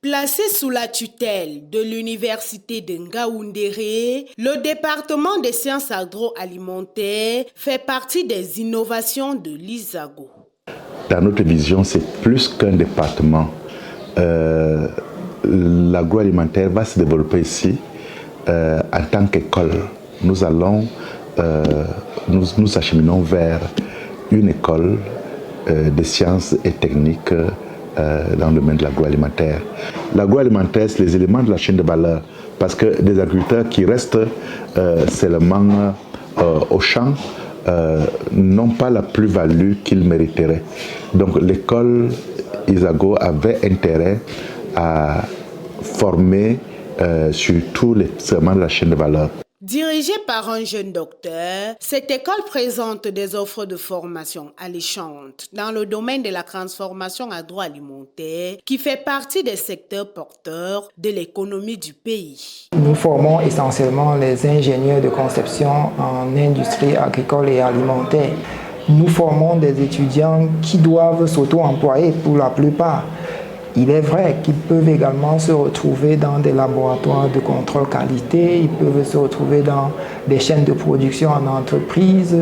Placé sous la tutelle de l'université de Ngaoundéré, le département des sciences agroalimentaires fait partie des innovations de l'ISAGO. Dans notre vision, c'est plus qu'un département. L'agroalimentaire va se développer ici en tant qu'école. Nous acheminons vers une école de sciences et techniques dans le domaine de l'agroalimentaire. L'agroalimentaire, c'est les éléments de la chaîne de valeur, parce que des agriculteurs qui restent seulement au champ n'ont pas la plus-value qu'ils mériteraient. Donc l'école ISAGO avait intérêt à former sur tous les segments de la chaîne de valeur. Dirigée par un jeune docteur, cette école présente des offres de formation alléchantes dans le domaine de la transformation agroalimentaire qui fait partie des secteurs porteurs de l'économie du pays. Nous formons essentiellement les ingénieurs de conception en industrie agricole et alimentaire. Nous formons des étudiants qui doivent s'auto-employer pour la plupart. Il est vrai qu'ils peuvent également se retrouver dans des laboratoires de contrôle qualité, ils peuvent se retrouver dans des chaînes de production en entreprise,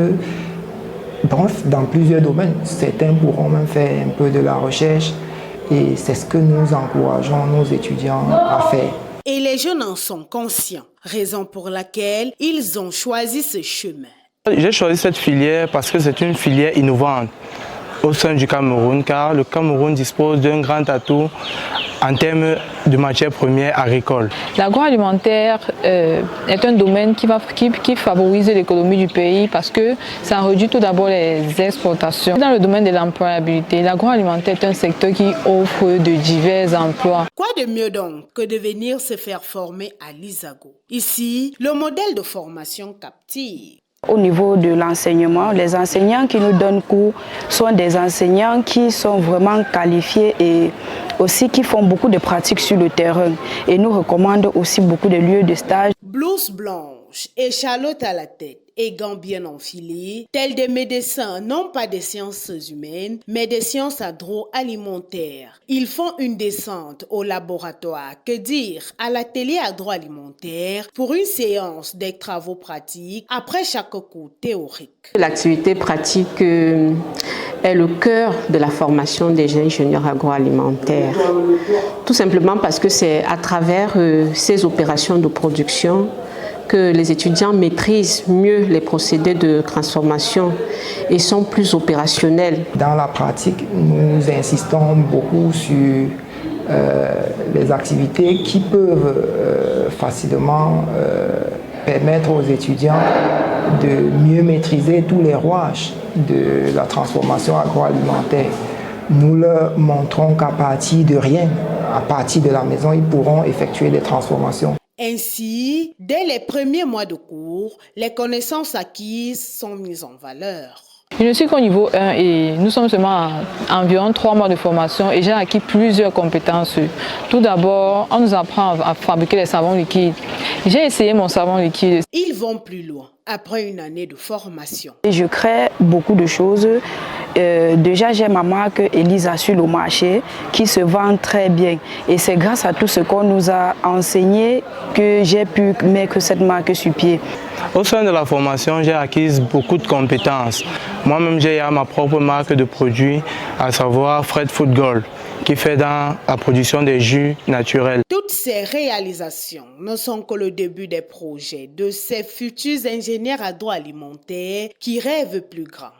bref, dans plusieurs domaines. Certains pourront même faire un peu de la recherche et c'est ce que nous encourageons nos étudiants à faire. Et les jeunes en sont conscients, raison pour laquelle ils ont choisi ce chemin. J'ai choisi cette filière parce que c'est une filière innovante au sein du Cameroun, car le Cameroun dispose d'un grand atout en termes de matières premières agricoles. L'agroalimentaire est un domaine qui favorise l'économie du pays parce que ça réduit tout d'abord les exportations. Dans le domaine de l'employabilité, l'agroalimentaire est un secteur qui offre de divers emplois. Quoi de mieux donc que de venir se faire former à l'ISAGO? Ici, le modèle de formation captive. Au niveau de l'enseignement, les enseignants qui nous donnent cours sont des enseignants qui sont vraiment qualifiés et aussi qui font beaucoup de pratiques sur le terrain et nous recommandent aussi beaucoup de lieux de stage. Blouse blanche, échalote à la tête et gants bien enfilés, tels des médecins, non pas des sciences humaines, mais des sciences agroalimentaires. Ils font une descente au laboratoire, que dire, à l'atelier agroalimentaire pour une séance des travaux pratiques après chaque cours théorique. L'activité pratique est le cœur de la formation des ingénieurs agroalimentaires. Tout simplement parce que c'est à travers ces opérations de production que les étudiants maîtrisent mieux les procédés de transformation et sont plus opérationnels. Dans la pratique, nous insistons beaucoup sur les activités qui peuvent facilement permettre aux étudiants de mieux maîtriser tous les rouages de la transformation agroalimentaire. Nous leur montrons qu'à partir de rien, à partir de la maison, ils pourront effectuer des transformations. Ainsi, dès les premiers mois de cours, les connaissances acquises sont mises en valeur. Je ne suis qu'au niveau 1 et nous sommes seulement à environ 3 mois de formation et j'ai acquis plusieurs compétences. Tout d'abord, on nous apprend à fabriquer les savons liquides. J'ai essayé mon savon liquide. Ils vont plus loin après une année de formation. Je crée beaucoup de choses. Déjà, j'ai ma marque Elisa sur le marché qui se vend très bien. Et c'est grâce à tout ce qu'on nous a enseigné que j'ai pu mettre cette marque sur pied. Au sein de la formation, j'ai acquis beaucoup de compétences. Moi-même, j'ai ma propre marque de produits, à savoir Fred Food Gold, qui fait dans la production des jus naturels. Toutes ces réalisations ne sont que le début des projets de ces futurs ingénieurs agroalimentaires qui rêvent plus grand.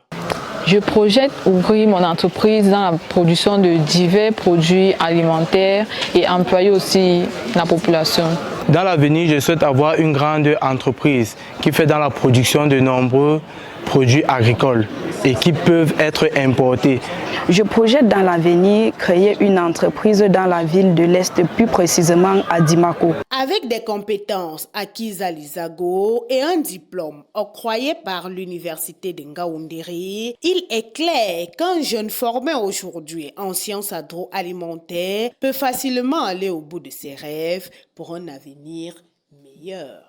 Je projette ouvrir mon entreprise dans la production de divers produits alimentaires et employer aussi la population. Dans l'avenir, je souhaite avoir une grande entreprise qui fait dans la production de nombreux produits agricoles et qui peuvent être importés. Je projette dans l'avenir créer une entreprise dans la ville de l'Est, plus précisément à Dimako. Avec des compétences acquises à l'ISAGO et un diplôme octroyé par l'université de Ngaoundéré, il est clair qu'un jeune formé aujourd'hui en sciences agroalimentaires peut facilement aller au bout de ses rêves pour un avenir meilleur.